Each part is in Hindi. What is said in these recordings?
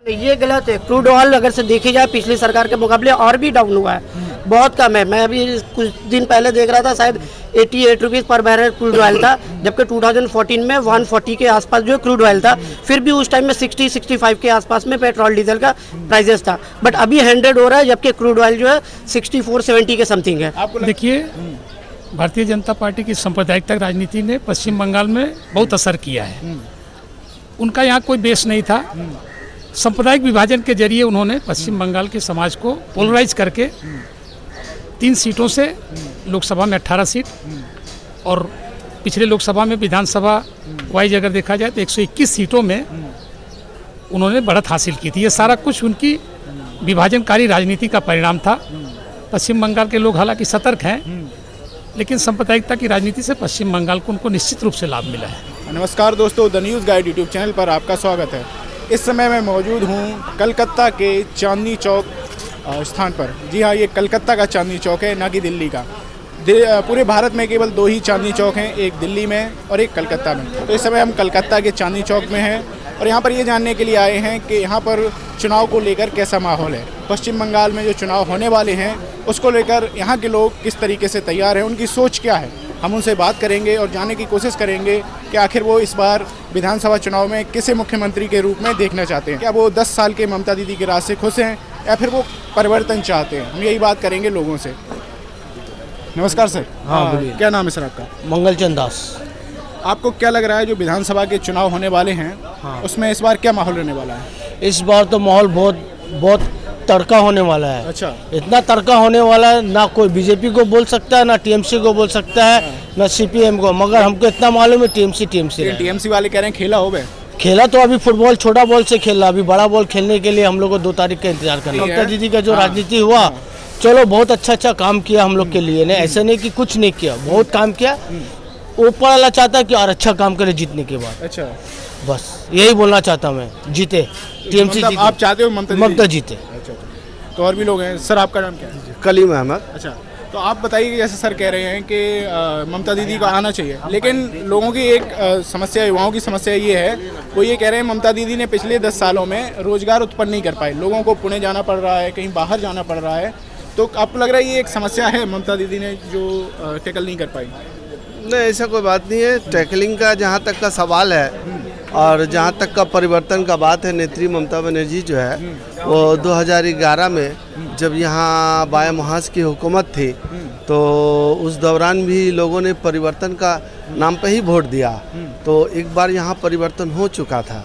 ये गलत है। क्रूड ऑयल अगर से देखी जाए पिछली सरकार के मुकाबले और भी डाउन हुआ है, बहुत कम है। मैं अभी कुछ दिन पहले देख रहा था, शायद 88 रुपीज़ पर बैरल क्रूड ऑयल था, जबकि 2014 में 140 के आसपास जो क्रूड ऑयल था। फिर भी उस टाइम में 60-65 के आसपास में पेट्रोल डीजल का प्राइजेस था, बट अभी 100 हो रहा है, जबकि क्रूड ऑयल जो है 64-70 के समथिंग है। देखिए, भारतीय जनता पार्टी की सांप्रदायिकता राजनीति ने पश्चिम बंगाल में बहुत असर किया है। उनका यहाँ कोई बेस नहीं था। सांप्रदायिक विभाजन के जरिए उन्होंने पश्चिम बंगाल के समाज को पोलराइज करके 3 सीटों से लोकसभा में 18 सीट और पिछले लोकसभा में विधानसभा वाइज अगर देखा जाए तो 121 सीटों में उन्होंने बढ़त हासिल की थी। ये सारा कुछ उनकी विभाजनकारी राजनीति का परिणाम था। पश्चिम बंगाल के लोग हालांकि सतर्क हैं, लेकिन सांप्रदायिकता की राजनीति से पश्चिम बंगाल को उनको निश्चित रूप से लाभ मिला है। नमस्कार दोस्तों, the news guide YouTube channel पर आपका स्वागत है। इस समय मैं मौजूद हूँ कलकत्ता के चांदनी चौक स्थान पर। जी हाँ, ये कलकत्ता का चांदनी चौक है, ना कि दिल्ली का। पूरे भारत में केवल 2 ही चांदनी चौक हैं, एक दिल्ली में और एक कलकत्ता में। तो इस समय हम कलकत्ता के चांदनी चौक में हैं और यहाँ पर ये जानने के लिए आए हैं कि यहाँ पर चुनाव को लेकर कैसा माहौल है। पश्चिम बंगाल में जो चुनाव होने वाले हैं उसको लेकर यहाँ के लोग किस तरीके से तैयार हैं, उनकी सोच क्या है। हम उनसे बात करेंगे और जानने की कोशिश करेंगे कि आखिर वो इस बार विधानसभा चुनाव में किसे मुख्यमंत्री के रूप में देखना चाहते हैं। क्या वो 10 साल के ममता दीदी के राज से खुश हैं या फिर वो परिवर्तन चाहते हैं। हम यही बात करेंगे लोगों से। नमस्कार सर। हाँ, बोलिए। क्या नाम है सर आपका? मंगलचंद दास। आपको क्या लग रहा है जो विधानसभा के चुनाव होने वाले हैं, हाँ, उसमें इस बार क्या माहौल रहने वाला है? इस बार तो माहौल बहुत तड़का होने वाला है। अच्छा। इतना तड़का होने वाला है, ना कोई बीजेपी को बोल सकता है, ना टीएमसी को बोल सकता है, ना सीपीएम को। मगर हमको इतना मालूम है टीएमसी टीएमसी वाले कह रहे हैं खेला हो गए। खेला तो अभी फुटबॉल छोटा बॉल से खेल रहा, अभी बड़ा बॉल खेलने के लिए हम लोग को 2 तारीख का इंतजार करना। ममता दीदी का जो राजनीति हुआ, चलो बहुत अच्छा काम किया हम लोग के लिए ने, ऐसा नहीं कि कुछ नहीं किया, बहुत काम किया। ऊपर वाला चाहता है कि और अच्छा काम करे जीतने के बाद। अच्छा, बस यही बोलना चाहता मैं, जीते टीएमसी जीते। आप चाहते हो ममता जीते। अच्छा, तो और भी लोग हैं। सर आपका नाम क्या है? कलीम अहमद। अच्छा, तो आप बताइए कि जैसे सर कह रहे हैं कि ममता दीदी को आना चाहिए, लेकिन लोगों की एक समस्या, युवाओं की समस्या ये है, वो ये कह रहे हैं ममता दीदी ने पिछले 10 सालों में रोजगार उत्पन्न नहीं कर पाए। लोगों को पुणे जाना पड़ रहा है, कहीं बाहर जाना पड़ रहा है। तो आपको लग रहा है ये एक समस्या है ममता दीदी ने जो टैकल नहीं कर पाई? नहीं, ऐसा कोई बात नहीं है। टैकलिंग का जहाँ तक का सवाल है और जहाँ तक का परिवर्तन का बात है, नेत्री ममता बनर्जी जो है वो 2011 में जब यहाँ बाया मुहाज की हुकूमत थी तो उस दौरान भी लोगों ने परिवर्तन का नाम पे ही वोट दिया। तो एक बार यहाँ परिवर्तन हो चुका था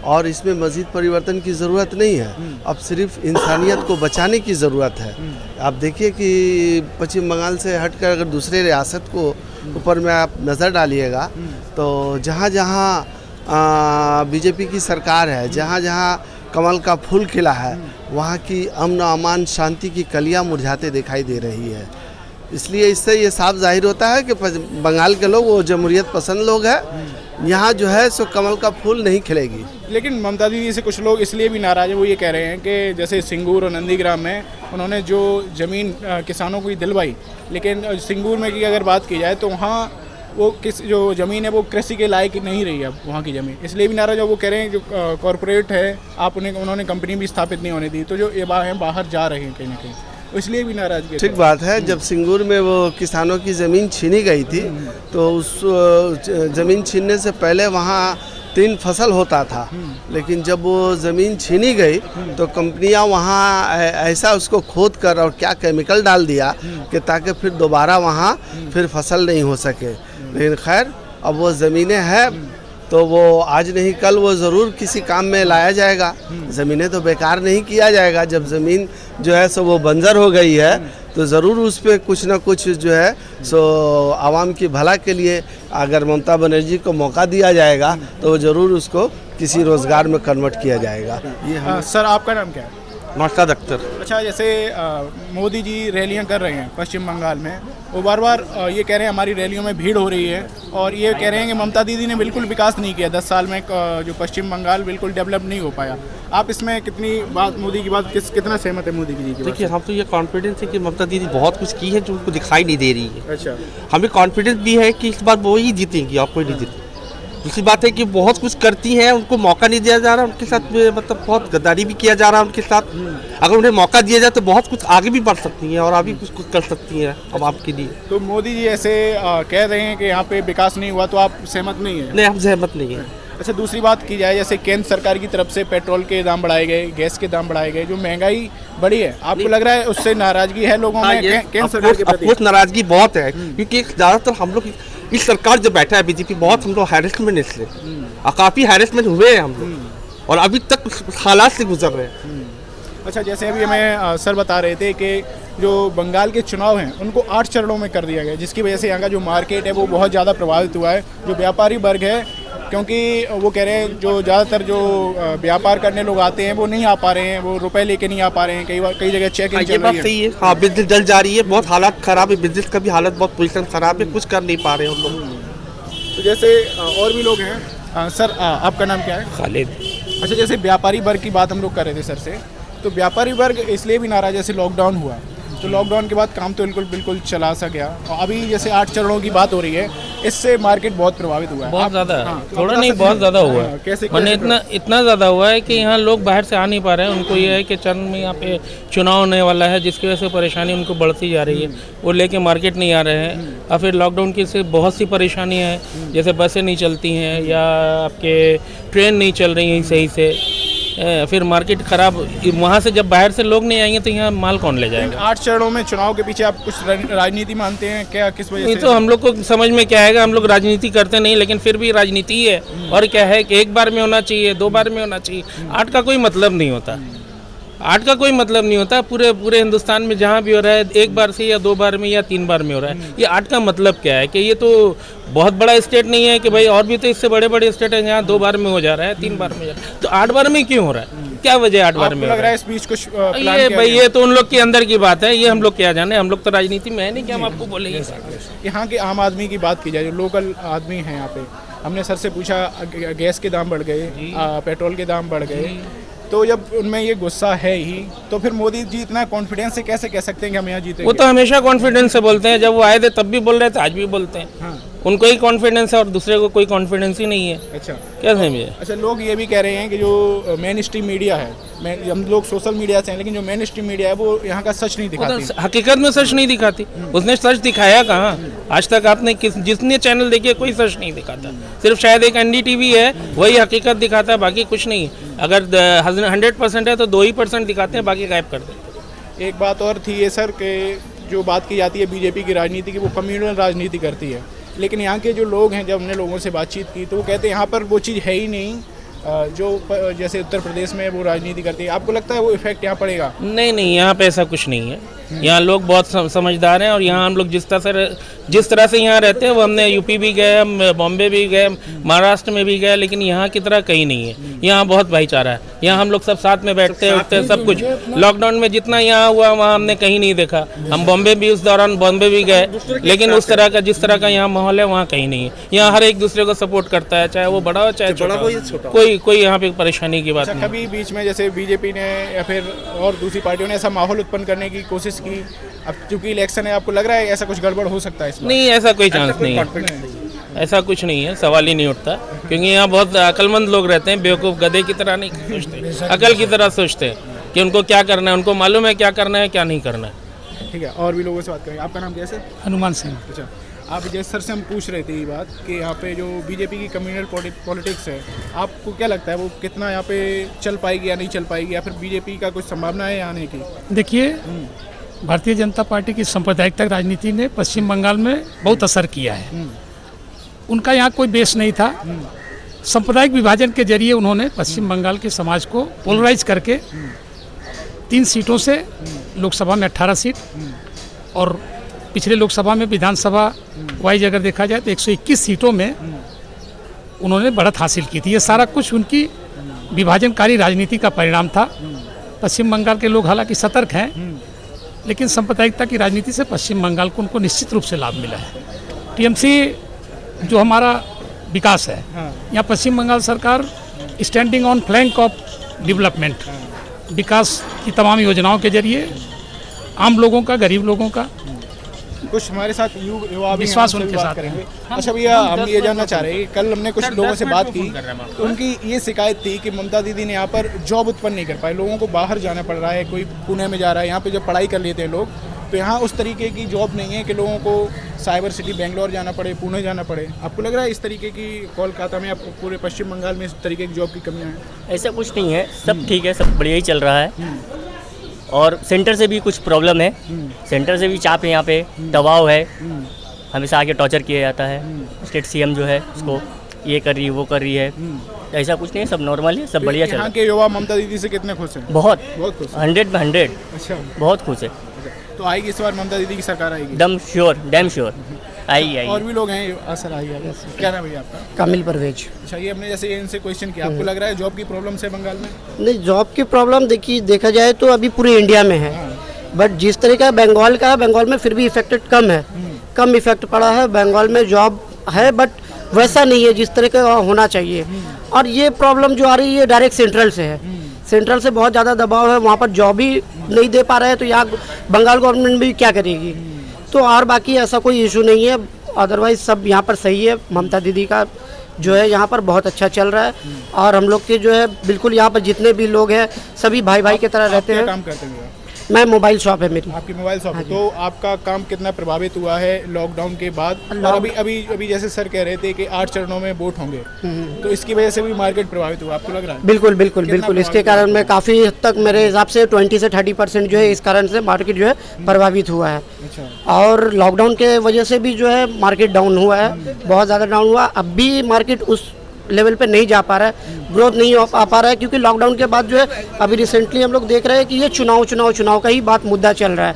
और इसमें मज़ीद परिवर्तन की ज़रूरत नहीं है। अब सिर्फ इंसानियत को बचाने की ज़रूरत है। आप देखिए कि पश्चिम बंगाल से हटकर अगर दूसरे रियासत को ऊपर में आप नज़र डालिएगा तो जहाँ जहाँ बीजेपी की सरकार है, जहाँ जहाँ कमल का फूल खिला है, वहाँ की अमन अमान शांति की कलियाँ मुरझाते दिखाई दे रही है। इसलिए इससे ये साफ जाहिर होता है कि बंगाल के लोग वो जमहूरियत पसंद लोग हैं। यहाँ जो है सो कमल का फूल नहीं खिलेगी। लेकिन ममता दीदी से कुछ लोग इसलिए भी नाराज़ हैं। वो ये कह रहे हैं कि जैसे सिंगूर और नंदीग्राम में उन्होंने जो ज़मीन किसानों को ही दिलवाई, लेकिन सिंगूर में की अगर बात की जाए तो वहाँ वो जो ज़मीन है वो कृषि के लायक नहीं रही है वहाँ की ज़मीन। इसलिए भी नाराज़ है। वो कह रहे हैं जो कॉरपोरेट है, आप उन्होंने कंपनी भी स्थापित नहीं होने दी, तो जो ये बाहर जा रहे हैं कहीं ना कहीं, इसलिए भी नाराज़गी। ठीक बात है। जब सिंगूर में वो किसानों की ज़मीन छीनी गई थी तो उस ज़मीन छीनने से पहले वहाँ 3 फसल होता था, लेकिन जब वो ज़मीन छीनी गई तो कंपनियां वहाँ ऐसा उसको खोद कर और क्या केमिकल डाल दिया कि ताकि फिर दोबारा वहाँ फिर फसल नहीं हो सके। लेकिन खैर, अब वो ज़मीनें हैं तो वो आज नहीं कल वो ज़रूर किसी काम में लाया जाएगा। ज़मीनें तो बेकार नहीं किया जाएगा। जब ज़मीन जो है सो वो बंजर हो गई है तो ज़रूर उस पर कुछ ना कुछ जो है सो आवाम की भला के लिए अगर ममता बनर्जी को मौका दिया जाएगा तो ज़रूर उसको किसी रोज़गार में कन्वर्ट किया जाएगा। ये सर आपका नाम क्या है? मर्शद अख्तर। अच्छा, जैसे मोदी जी रैलियां कर रहे हैं पश्चिम बंगाल में, वो बार बार ये कह रहे हैं हमारी रैलियों में भीड़ हो रही है और ये कह रहे हैं कि ममता दीदी ने बिल्कुल विकास नहीं किया 10 साल में, जो पश्चिम बंगाल बिल्कुल डेवलप नहीं हो पाया। आप इसमें कितनी बात मोदी की बात कितना सहमत है मोदी जी की? देखिए, हम तो ये कॉन्फिडेंस है कि ममता दीदी बहुत कुछ की है जो उनको दिखाई नहीं दे रही है। अच्छा, हमें कॉन्फिडेंस भी है कि इस बार वो ही जीतेंगी, आप कोई नहीं जीते। दूसरी बात है कि बहुत कुछ करती हैं, उनको मौका नहीं दिया जा रहा, उनके साथ मतलब बहुत गद्दारी भी किया जा रहा है उनके साथ। अगर उन्हें मौका दिया जाए तो बहुत कुछ आगे भी बढ़ सकती हैं और आगे कुछ कर सकती हैं अब आपके लिए। तो मोदी जी ऐसे कह रहे हैं कि यहाँ पे विकास नहीं हुआ, तो आप सहमत नहीं है? नहीं, हम सहमत नहीं हैं। अच्छा, दूसरी बात की जाए, जैसे केंद्र सरकार की तरफ से पेट्रोल के दाम बढ़ाए गए, गैस के दाम बढ़ाए गए, जो महंगाई बढ़ी है, आपको लग रहा है उससे नाराजगी है लोगों में केंद्र सरकार के प्रति? कुछ नाराजगी बहुत है, क्योंकि ज़्यादातर हम लोग इस सरकार जो बैठा है बीजेपी, बहुत हम लोग हैरेसमेंट इसलिए काफ़ी हैरेसमेंट हुए हैं हम लोग, और अभी तक उस हालात से गुजर रहे हैं। अच्छा, जैसे अभी हमें सर बता रहे थे कि जो बंगाल के चुनाव हैं उनको 8 चरणों में कर दिया गया, जिसकी वजह से यहाँ का जो मार्केट है वो बहुत ज़्यादा प्रभावित हुआ है। जो व्यापारी वर्ग है, क्योंकि वो कह रहे हैं जो ज़्यादातर जो व्यापार करने लोग आते हैं वो नहीं आ पा रहे हैं, वो रुपए लेके नहीं आ पा रहे हैं, कई जगह चेक इन चल रही है। सही है, हाँ, बिजनेस जल जा रही है, बहुत हालात ख़राब है, बिजनेस का भी हालत बहुत पोजीशन ख़राब है, कुछ कर नहीं पा रहे हैं हम लोग। तो जैसे और भी लोग हैं, सर आपका नाम क्या है? खालिद। अच्छा, जैसे व्यापारी वर्ग की बात हम लोग कर रहे थे सर से, तो व्यापारी वर्ग इसलिए भी नाराज, जैसे लॉकडाउन हुआ तो लॉकडाउन के बाद काम तो बिल्कुल चला सा गया, और अभी जैसे 8 चरणों की बात हो रही है, इससे मार्केट बहुत प्रभावित हुआ है। बहुत ज़्यादा, तो थोड़ा आप नहीं, बता बहुत सकते ज़्यादा हैं? हुआ हाँ, है। कैसे मैंने इतना ज़्यादा हुआ है कि यहाँ लोग बाहर से आ नहीं पा रहे हैं। उनको ये है कि चरण में यहाँ पे चुनाव होने वाला है, जिसकी वजह से परेशानी उनको बढ़ती जा रही है, वो लेके मार्केट नहीं आ रहे हैं। और फिर लॉकडाउन की से बहुत सी परेशानियाँ हैं, जैसे बसें नहीं चलती हैं या आपके ट्रेन नहीं चल रही हैं सही से, फिर मार्केट ख़राब। वहाँ से जब बाहर से लोग नहीं आएंगे तो यहाँ माल कौन ले जाएगा? 8 चरणों में चुनाव के पीछे आप कुछ राजनीति मानते हैं क्या, किस वजह नहीं से? तो हम लोग को समझ में क्या आएगा, हम लोग राजनीति करते नहीं, लेकिन फिर भी राजनीति ही है। और क्या है कि एक बार में होना चाहिए, 2 बार में होना चाहिए, 8 का कोई मतलब नहीं होता। 8 का कोई मतलब नहीं होता। पूरे हिंदुस्तान में जहाँ भी हो रहा है, 1 बार से या 2 बार में या 3 बार में हो रहा है। ये 8 का मतलब क्या है कि ये तो बहुत बड़ा स्टेट नहीं है कि भाई, और भी तो इससे बड़े बड़े स्टेट हैं जहाँ 2 बार में हो जा रहा है, 3 बार में हो जा रहा है, तो 8 बार में क्यों हो रहा है? क्या वजह 8 बार में लग रहा है इस बीच कुछ प्लान ये किया भाई, गया? ये तो उन लोग के अंदर की बात है, ये हम लोग क्या जाने, हम लोग तो राजनीति में है नहीं कि हम आपको बोलेंगे। यहाँ के आम आदमी की बात की जाए, जो लोकल आदमी हैं यहाँ पे, हमने सर से पूछा, गैस के दाम बढ़ गए, पेट्रोल के दाम बढ़ गए, तो जब उनमें ये गुस्सा है ही, तो फिर मोदी जी इतना कॉन्फिडेंस से कैसे कह सकते हैं कि हम यहाँ जीतेंगे? वो तो हमेशा कॉन्फिडेंस से बोलते हैं, जब वो आए थे तब भी बोल रहे थे, आज भी बोलते हैं। हाँ। उनको ही कॉन्फिडेंस है और दूसरे को कोई कॉन्फिडेंस ही नहीं है। अच्छा, क्या समझे? अच्छा, लोग ये भी कह रहे हैं कि जो मेन स्ट्रीम मीडिया है, हम लोग सोशल मीडिया से हैं, लेकिन जो मेन स्ट्रीम मीडिया है वो यहाँ का सच नहीं वो दिखाती। तो हकीकत में सच नहीं दिखाती। उसने सच दिखाया कहाँ? आज तक आपने जितने चैनल देखे कोई सच नहीं दिखाता। सिर्फ शायद एक NDTV है, वही हकीकत दिखाता है, बाकी कुछ नहीं है। अगर 100% है तो 2% दिखाते हैं, बाकी गायब कर देते हैं। एक बात और थी ये सर, कि जो बात की जाती है बीजेपी की राजनीति की, वो कम्युनल राजनीति करती है, लेकिन यहाँ के जो लोग हैं, जब हमने लोगों से बातचीत की तो वो कहते हैं यहाँ पर वो चीज़ है ही नहीं, जो जैसे उत्तर प्रदेश में वो राजनीति करती है। आपको लगता है वो इफेक्ट यहाँ पड़ेगा? नहीं, यहाँ पे ऐसा कुछ नहीं है। यहाँ लोग बहुत समझदार हैं, और यहाँ हम लोग जिस तरह से यहाँ रहते हैं, वो हमने यूपी भी गए, हम बॉम्बे भी गए, महाराष्ट्र में भी गए, लेकिन यहाँ की तरह कहीं नहीं है। यहाँ बहुत भाईचारा है। यहाँ हम लोग सब साथ में बैठते हैं, उठते हैं, सब कुछ। लॉकडाउन में जितना यहाँ हुआ वहाँ हमने कहीं नहीं देखा। हम बॉम्बे भी, उस दौरान बॉम्बे भी गए, लेकिन उस तरह का जिस तरह का यहाँ माहौल है वहाँ कहीं नहीं है। यहाँ हर एक दूसरे को सपोर्ट करता है, चाहे वो बड़ा हो चाहे छोटा हो। कोई यहाँ पे परेशानी की बात नहीं। कभी बीच में जैसे बीजेपी ने या फिर और दूसरी पार्टियों ने ऐसा माहौल उत्पन्न करने की कोशिश की, अब चूंकि इलेक्शन है, आपको लग रहा है ऐसा कुछ गड़बड़ हो सकता है इसमें? नहीं, ऐसा कोई चांस नहीं है। ऐसा कुछ नहीं है, सवाल ही नहीं उठता, क्योंकि यहाँ बहुत अक्लमंद लोग रहते हैं। बेवकूफ़ गधे की तरह नहीं सोचते, अकल की तरह सोचते हैं कि उनको क्या करना है, उनको मालूम है क्या करना है क्या नहीं करना है। ठीक है, और भी लोगों से बात करेंगे। आपका नाम कैसे? हनुमान सिंह। अच्छा, आप जैसे सर से हम पूछ रहे थे ये बात कि यहाँ पे जो बीजेपी की कम्युनल पॉलिटिक्स है, आपको क्या लगता है वो कितना यहाँ पे चल पाएगी या नहीं चल पाएगी, या फिर बीजेपी का कुछ संभावना है आने की? देखिए, भारतीय जनता पार्टी की सांप्रदायिकता राजनीति ने पश्चिम बंगाल में बहुत असर किया है। उनका यहाँ कोई बेस नहीं था। सांप्रदायिक विभाजन के जरिए उन्होंने पश्चिम बंगाल के समाज को पोलराइज करके 3 सीटों से, लोकसभा में 18 सीट, और पिछले लोकसभा में विधानसभा वाइज अगर देखा जाए तो 121 सीटों में उन्होंने बढ़त हासिल की थी। ये सारा कुछ उनकी विभाजनकारी राजनीति का परिणाम था। पश्चिम बंगाल के लोग हालांकि सतर्क हैं, लेकिन सांप्रदायिकता की राजनीति से पश्चिम बंगाल को उनको निश्चित रूप से लाभ मिला है। TMC जो हमारा विकास है, यहाँ पश्चिम बंगाल सरकार standing on flank of development, विकास की तमाम योजनाओं के जरिए आम लोगों का, गरीब लोगों का कुछ हमारे साथ युवा भी विश्वास हैं, उनसे उनके भी बात साथ करेंगे। है। अच्छा भैया, हम ये जानना चाह रहे हैं, कल हमने कुछ लोगों से बात की तो उनकी ये शिकायत थी कि ममता दीदी ने यहाँ पर जॉब उत्पन्न नहीं कर पाए, लोगों को बाहर जाना पड़ रहा है, कोई पुणे में जा रहा है, यहाँ पे जब पढ़ाई कर लेते हैं लोग तो यहाँ उस तरीके की जॉब नहीं है कि लोगों को साइबर सिटी बेंगलोर जाना पड़े, पुणे जाना पड़े। आपको लग रहा है इस तरीके की कोलकाता में, आपको पूरे पश्चिम बंगाल में इस तरीके की जॉब की कमियाँ हैं? ऐसा कुछ नहीं है, सब ठीक है, सब बढ़िया ही चल रहा है। और सेंटर से भी कुछ प्रॉब्लम है, सेंटर से भी चाप है, यहाँ पे दबाव है, हमेशा आके टॉर्चर किया जाता है। स्टेट सीएम जो है उसको ये कर रही है, वो कर रही है, ऐसा कुछ नहीं है, सब नॉर्मल है, सब बढ़िया चल रहा यहाँ के युवा ममता दीदी से कितने खुश हैं? है। बहुत बहुत खुश हैं। 100 में 100 अच्छा, बहुत खुश है, तो आएगी इस बार ममता दीदी की सरकार आएगी? Damn sure, damn sure I और भी लोग हैं सर, आइए। क्या नाम है भैया आपका? कामिल परवेज। अच्छा, ये हमने जैसे इनसे क्वेश्चन किया, आपको लग रहा है जॉब की प्रॉब्लम से बंगाल में? नहीं, जॉब की प्रॉब्लम देखा जाए तो अभी पूरे इंडिया में है, बट जिस तरह का बंगाल का है, बंगाल में फिर भी इफेक्टेड कम है, कम इफेक्ट पड़ा है। बंगाल में जॉब है बट वैसा नहीं है जिस तरह का होना चाहिए। और ये प्रॉब्लम जो आ रही है डायरेक्ट सेंट्रल से है, सेंट्रल से बहुत ज़्यादा दबाव है, वहाँ पर जॉब ही नहीं दे पा रहे हैं, तो यहाँ बंगाल गवर्नमेंट भी क्या करेगी। तो और बाकी ऐसा कोई इशू नहीं है, अदरवाइज सब यहाँ पर सही है। ममता दीदी का जो है यहाँ पर बहुत अच्छा चल रहा है, और हम लोग के जो है बिल्कुल यहाँ पर जितने भी लोग हैं सभी भाई भाई की तरह रहते क्या हैं। काम करते हैं? मैं मोबाइल शॉप है मेरी। आपकी मोबाइल शॉप है, तो आपका काम कितना प्रभावित हुआ है लॉकडाउन के बाद? और अभी जैसे सर कह रहे थे कि 8 चरणों में वोट होंगे, तो इसकी वजह से भी मार्केट प्रभावित हुआ, आपको लग रहा है? बिल्कुल बिल्कुल बिल्कुल, इसके कारण में काफ़ी हद तक मेरे हिसाब से 20 से 30% जो है इस कारण से मार्केट जो है प्रभावित हुआ है। अच्छा, और लॉकडाउन के वजह से भी जो है मार्केट डाउन हुआ है, बहुत ज़्यादा डाउन हुआ। अब भी मार्केट उस लेवल पे नहीं जा पा रहा है, ग्रोथ नहीं हो पा रहा है, क्योंकि लॉकडाउन के बाद जो है अभी रिसेंटली हम लोग देख रहे हैं कि ये चुनाव का ही बात मुद्दा चल रहा है।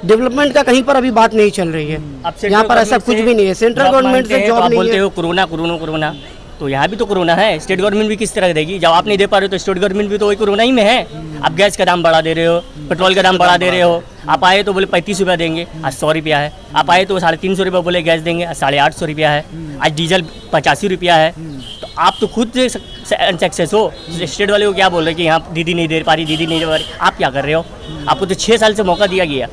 डेवलपमेंट का कहीं पर अभी बात नहीं चल रही है, यहाँ पर ऐसा कुछ भी नहीं है। सेंट्रल गवर्नमेंट से जॉब नहीं बोलते है। हो कोरोना, तो यहाँ भी तो कोरोना है, स्टेट गवर्नमेंट भी किस तरह देगी? जब आप नहीं दे पा रहे हो तो स्टेट गवर्नमेंट भी तो वही कोरोना ही में है। आप गैस का दाम बढ़ा दे रहे हो, पेट्रोल का दाम बढ़ा दे रहे हो। आप आए तो बोले 35 रुपया देंगे, आज 100 रुपया है। आप आए तो 350 रुपया बोले गैस देंगे, आज 850 रुपया है। आज डीजल 85 रुपया है। तो आप तो खुद अनसक्सेस हो। स्टेट वाले को क्या बोल रहे हैं कि यहाँ दीदी नहीं दे पा रही, दीदी नहीं दे पा रही। आप क्या कर रहे हो? आपको तो 6 साल से मौका दिया गया,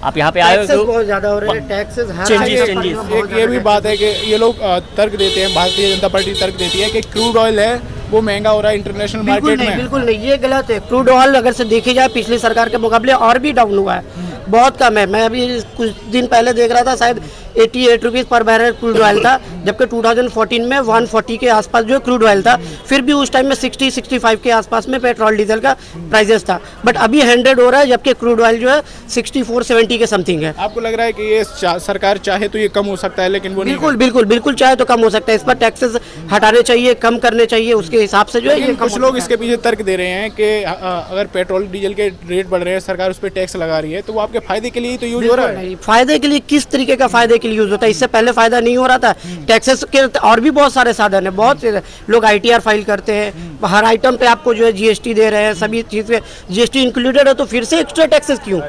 आप यहाँ पे आए हो टैक्सेस तो बहुत ज़्यादा हो रहे हैं, टैक्सेस एक ये भी बात है कि ये लोग तर्क देते हैं, भारतीय जनता पार्टी तर्क देती है कि क्रूड ऑयल है वो महंगा हो रहा है इंटरनेशनल मार्केट में। बिल्कुल नहीं, ये गलत है। क्रूड ऑयल अगर से देखी जाए पिछली सरकार के मुकाबले और भी डाउन हुआ है, बहुत कम है। मैं अभी कुछ दिन पहले देख रहा था, शायद 88 रुपीज़ पर बैरल क्रूड ऑयल था, जबकि 2014 में 140 के आसपास जो क्रूड ऑयल था। फिर भी उस टाइम में 60-65 के आसपास में पेट्रोल डीजल का प्राइजेस था, बट अभी 100 हो रहा है, जबकि क्रूड ऑयल जो है 64-70 के समथिंग है। आपको लग रहा है कि ये सरकार चाहे तो ये कम हो सकता है, लेकिन वो बिल्कुल बिल्कुल बिल्कुल चाहे तो कम हो सकता है। इस पर टैक्सेस हटाने चाहिए, कम करने चाहिए, उसके हिसाब से जो है ये कम कुछ हो लोग सकता है। इसके पीछे तर्क दे रहे हैं कि अगर पेट्रोल डीजल के रेट बढ़ रहे हैं, सरकार उस पर टैक्स लगा रही है, तो वो आपके फायदे के लिए ही तो यूज हो रहा है। नहीं, फायदे के लिए किस तरीके का फायदे के लिए यूज होता है? इससे पहले फायदा नहीं हो रहा था। टैक्सेस के और भी बहुत सारे साधन है, बहुत से लोग ITR फाइल करते हैं, हर आइटम पे आपको जो है GST दे रहे हैं, सभी चीज पे GST इंक्लूडेड है, तो फिर से एक्स्ट्रा टैक्सेस क्यों?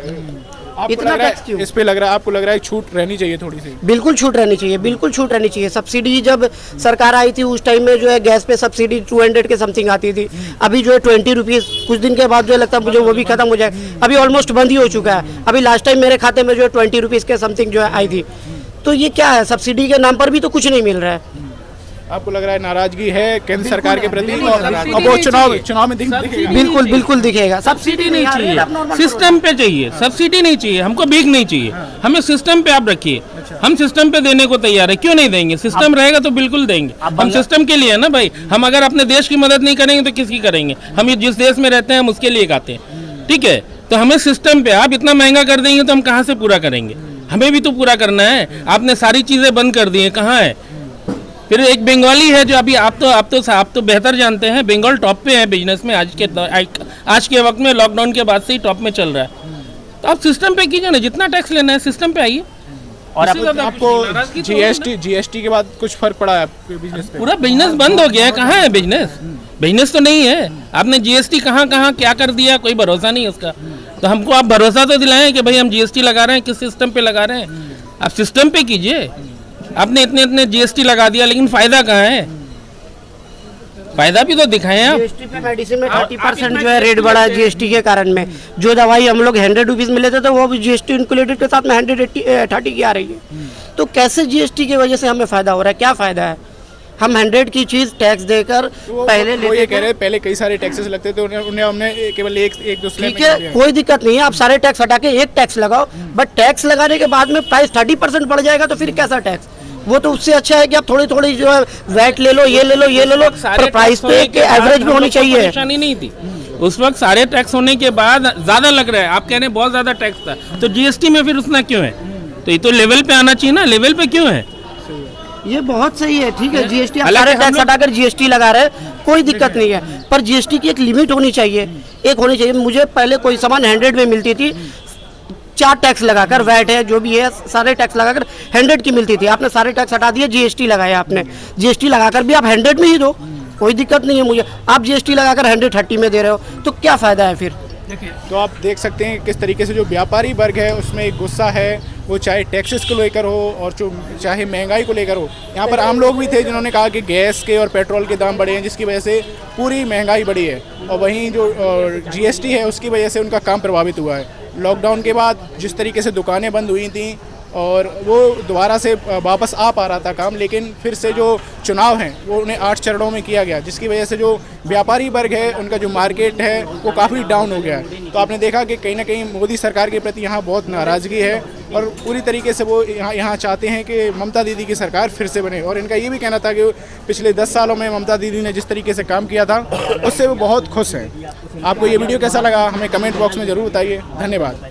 इतना टैक्स क्यों? इस पे लग रहा है, आपको लग रहा है छूट रहनी चाहिए थोड़ी सी? बिल्कुल छूट रहनी चाहिए, बिल्कुल छूट रहनी चाहिए। सब्सिडी जब सरकार आई थी उस टाइम में जो है गैस पे सब्सिडी 200 के समथिंग आती थी, अभी जो है 20 रुपीज़, कुछ दिन के बाद जो लगता है मुझे वो भी खत्म हो जाए, अभी ऑलमोस्ट बंद ही हो चुका है। अभी लास्ट टाइम मेरे खाते में जो है 20 रुपीज़ के समथिंग जो है आई थी। तो ये क्या है? सब्सिडी के नाम पर भी तो कुछ नहीं मिल रहा है। आपको लग रहा है नाराजगी है केंद्र सरकार के प्रति, और वो चुनाव में दिखेगा? बिल्कुल बिल्कुल दिखेगा। सब्सिडी नहीं चाहिए, सिस्टम पे चाहिए। सब्सिडी नहीं चाहिए, हमको भीख नहीं चाहिए, हमें सिस्टम पे आप रखिए। हम सिस्टम पे देने को तैयार है, क्यों नहीं देंगे? सिस्टम रहेगा तो बिल्कुल देंगे। हम सिस्टम के लिए है ना भाई। हम अगर अपने देश की मदद नहीं करेंगे तो किसकी करेंगे? हम ये जिस देश में रहते हैं हम उसके लिए गाते हैं, ठीक है? तो हमें सिस्टम पे आप इतना महंगा कर देंगे तो हम कहाँ से पूरा करेंगे? हमें भी तो पूरा करना है। आपने सारी चीजें बंद कर दी हैं, कहाँ है? फिर एक बंगाली है जो अभी आप तो बेहतर जानते हैं, बंगाल टॉप पे है बिजनेस में आज के वक्त में, लॉकडाउन के बाद से ही टॉप में चल रहा है। तो आप सिस्टम पे कीजिए ना, जितना टैक्स लेना है सिस्टम पे आइए। और आपको GST के बाद कुछ फर्क पड़ा है आपके बिजनेस पे? पूरा बिजनेस बंद हो गया है। कहाँ है बिजनेस? बिजनेस तो नहीं है। आपने GST कहाँ क्या कर दिया, कोई भरोसा नहीं उसका। तो हमको आप भरोसा तो दिलाएं कि भाई हम GST लगा रहे हैं, किस सिस्टम पे लगा रहे हैं। आप सिस्टम पे कीजिए। आपने इतने GST लगा दिया, लेकिन फायदा कहाँ है? फायदा भी तो दिखाए आप। जीएसटी पे मेडिसिन में 30% जो है रेट बढ़ा है जीएसटी के कारण में। जो दवाई हम लोग 100 रुपीज़ में लेते थे वो भी जीएसटी इंक्लूडेड के साथ में 130 की आ रही है। तो कैसे जीएसटी की वजह से हमें फ़ायदा हो रहा है? क्या फ़ायदा है? हम 100 की चीज़ टैक्स देकर पहले वो ये लेते कह रहे थे। हैं पहले कई सारे टैक्सेस लगते थे, उन्हें हमने केवल एक दूसरे ठीक है, कोई दिक्कत नहीं है, आप सारे टैक्स हटा के एक टैक्स लगाओ, बट टैक्स लगाने के बाद में प्राइस 30% बढ़ जाएगा तो फिर कैसा टैक्स? वो तो उससे अच्छा है कि आप थोड़ी थोड़ी जो है वैट ले लो, ये ले लो, ये ले लो, पर प्राइस तो एक एवरेज में होनी चाहिए। परेशानी नहीं थी उस वक्त, सारे टैक्स होने के बाद ज्यादा लग रहा है। आप कह रहे हैं बहुत ज्यादा टैक्स था, तो जीएसटी में फिर उतना क्यों है? तो ये तो लेवल पे आना चाहिए ना, लेवल पे क्यों है? ये बहुत सही है, ठीक है, जीएसटी आप हालांकि सारे हम टैक्स लोग- हटाकर जीएसटी लगा रहे हैं, कोई दिक्कत नहीं है, पर जीएसटी की एक लिमिट होनी चाहिए, एक होनी चाहिए। मुझे पहले कोई सामान 100 में मिलती थी, 4 टैक्स लगाकर, वैट है जो भी है सारे टैक्स लगाकर 100 की मिलती थी। आपने सारे टैक्स हटा दिए, जीएसटी लगाया आपने, जीएसटी लगाकर भी आप 100 में ही दो, कोई दिक्कत नहीं है मुझे। आप जीएसटी लगाकर 130 में दे रहे हो तो क्या फ़ायदा है फिर? तो आप देख सकते हैं किस तरीके से जो व्यापारी वर्ग है उसमें एक गुस्सा है, वो चाहे टैक्सेस को लेकर हो और जो चाहे महंगाई को लेकर हो। यहाँ पर आम लोग भी थे जिन्होंने कहा कि गैस के और पेट्रोल के दाम बढ़े हैं जिसकी वजह से पूरी महंगाई बढ़ी है, और वहीं जो जीएसटी है उसकी वजह से उनका काम प्रभावित हुआ है। लॉकडाउन के बाद जिस तरीके से दुकानें बंद हुई थी और वो दोबारा से वापस आ पा रहा था काम, लेकिन फिर से जो चुनाव हैं वो उन्हें 8 चरणों में किया गया, जिसकी वजह से जो व्यापारी वर्ग है उनका जो मार्केट है वो काफ़ी डाउन हो गया है। तो आपने देखा कि कहीं ना कहीं मोदी सरकार के प्रति यहाँ बहुत नाराज़गी है और पूरी तरीके से वो यहाँ चाहते हैं कि ममता दीदी की सरकार फिर से बने। और इनका ये भी कहना था कि पिछले 10 सालों में ममता दीदी ने जिस तरीके से काम किया था उससे वो बहुत खुश हैं। आपको ये वीडियो कैसा लगा हमें कमेंट बॉक्स में ज़रूर बताइए। धन्यवाद।